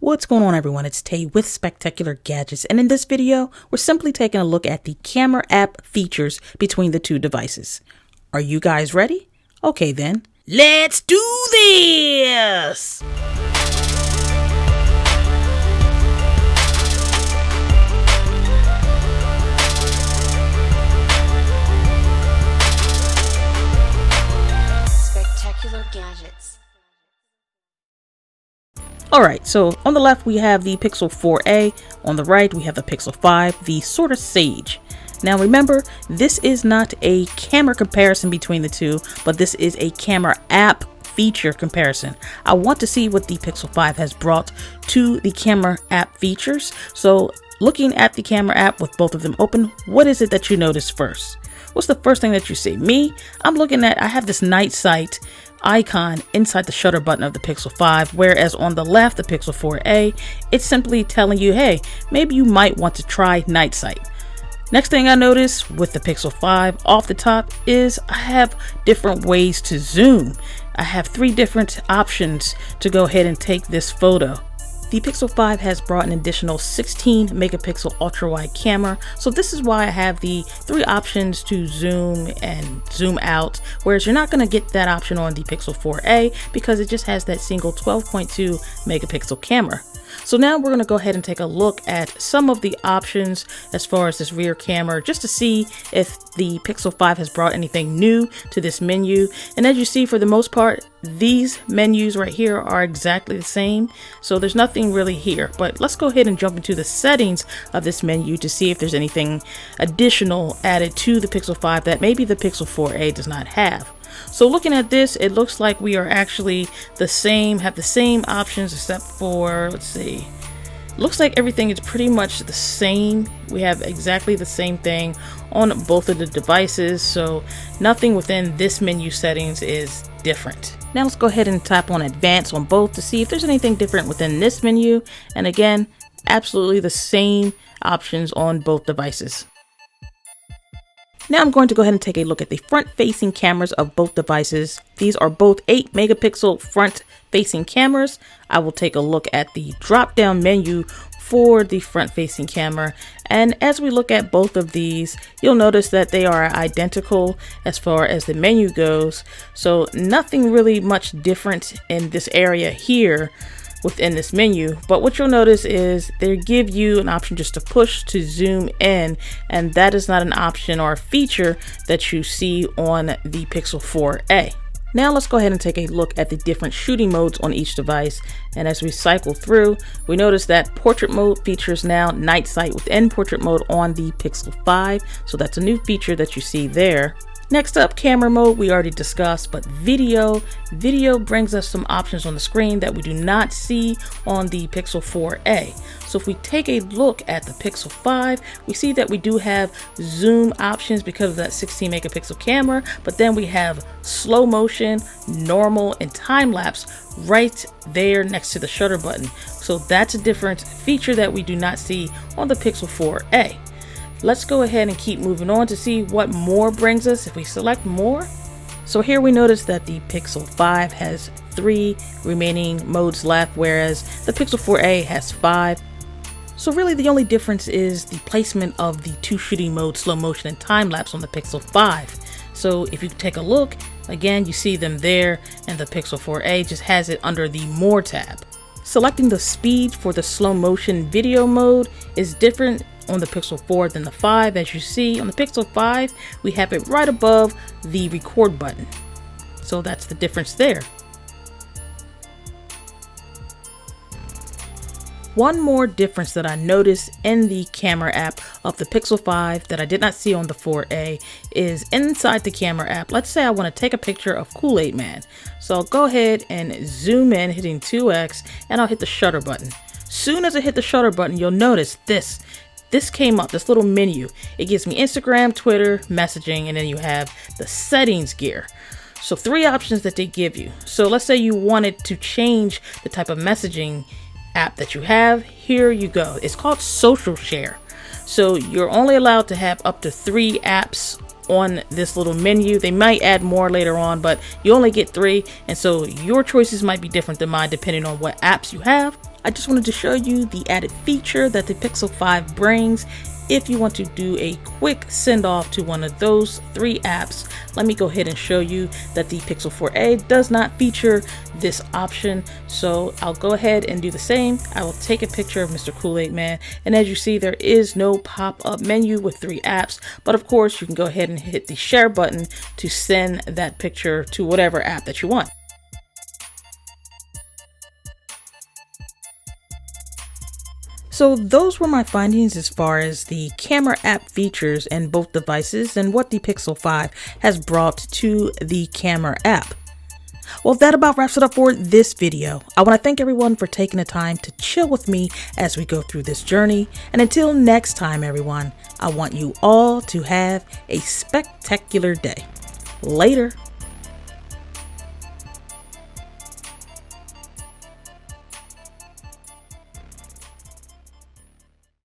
What's going on, everyone? It's Tay with Spectacular Gadgets, and in this video we're simply taking a look at the camera app features between the two devices. Are you guys ready? Okay then, let's do this! Spectacular Gadgets. Alright, so on the left we have the Pixel 4a, on the right we have the Pixel 5, the sort of Sage. Now remember, this is not a camera comparison between the two, but this is a camera app feature comparison. I want to see what the Pixel 5 has brought to the camera app features. So looking at the camera app with both of them open, what is it that you notice first? What's the first thing that you see? I have this night sight icon inside the shutter button of the Pixel 5, whereas on the left, the Pixel 4a, it's simply telling you, hey, maybe you might want to try night sight. Next thing I notice with the Pixel 5 off the top is I have different ways to zoom. I have 3 different options to go ahead and take this photo. The Pixel 5 has brought an additional 16 megapixel ultra wide camera, so this is why I have the 3 options to zoom and zoom out, whereas you're not going to get that option on the Pixel 4a because it just has that single 12.2 megapixel camera. So now we're going to go ahead and take a look at some of the options as far as this rear camera, just to see if the Pixel 5 has brought anything new to this menu. And as you see, for the most part, these menus right here are exactly the same. So there's nothing really here, but let's go ahead and jump into the settings of this menu to see if there's anything additional added to the Pixel 5 that maybe the Pixel 4a does not have. So looking at this, it looks like we are actually have the same options except for, let's see, looks like everything is pretty much the same. We have exactly the same thing on both of the devices, so nothing within this menu settings is different. Now let's go ahead and tap on advanced on both to see if there's anything different within this menu, and again, absolutely the same options on both devices. Now I'm going to go ahead and take a look at the front-facing cameras of both devices. These are both 8 megapixel front-facing cameras. I will take a look at the drop-down menu for the front-facing camera. And as we look at both of these, you'll notice that they are identical as far as the menu goes. So nothing really much different in this area here within this menu, but what you'll notice is they give you an option just to push to zoom in, and that is not an option or a feature that you see on the Pixel 4a. Now let's go ahead and take a look at the different shooting modes on each device, and as we cycle through, we notice that portrait mode features now night sight within portrait mode on the Pixel 5, so that's a new feature that you see there. Next up, camera mode we already discussed, but video brings us some options on the screen that we do not see on the Pixel 4a. So if we take a look at the Pixel 5, we see that we do have zoom options because of that 16 megapixel camera, but then we have slow motion, normal, and time lapse right there next to the shutter button. So that's a different feature that we do not see on the Pixel 4a. Let's go ahead and keep moving on to see what more brings us if we select more. So here we notice that the Pixel 5 has 3 remaining modes left, whereas the Pixel 4a has 5. So really the only difference is the placement of the 2 shooting modes, slow motion and time lapse, on the Pixel 5. So if you take a look, again, you see them there, and the Pixel 4a just has it under the More tab. Selecting the speed for the slow motion video mode is different on the Pixel 4 than the 5. As you see, on the Pixel 5, we have it right above the record button. So that's the difference there. One more difference that I noticed in the camera app of the Pixel 5 that I did not see on the 4a is inside the camera app. Let's say I want to take a picture of Kool-Aid Man. So I'll go ahead and zoom in, hitting 2x, and I'll hit the shutter button. Soon as I hit the shutter button, you'll notice this came up, this little menu. It gives me Instagram, Twitter, messaging, and then you have the settings gear. So 3 options that they give you. So let's say you wanted to change the type of messaging app that you have. Here you go. It's called Social Share. So you're only allowed to have up to 3 apps on this little menu. They might add more later on, but you only get 3, and so your choices might be different than mine depending on what apps you have. I just wanted to show you the added feature that the Pixel 5 brings. If you want to do a quick send off to one of those 3 apps, let me go ahead and show you that the Pixel 4a does not feature this option. So I'll go ahead and do the same. I will take a picture of Mr. Kool-Aid Man, and as you see, there is no pop-up menu with 3 apps, but of course you can go ahead and hit the share button to send that picture to whatever app that you want. So those were my findings as far as the camera app features in both devices and what the Pixel 5 has brought to the camera app. Well, that about wraps it up for this video. I want to thank everyone for taking the time to chill with me as we go through this journey. And until next time, everyone, I want you all to have a spectacular day. Later.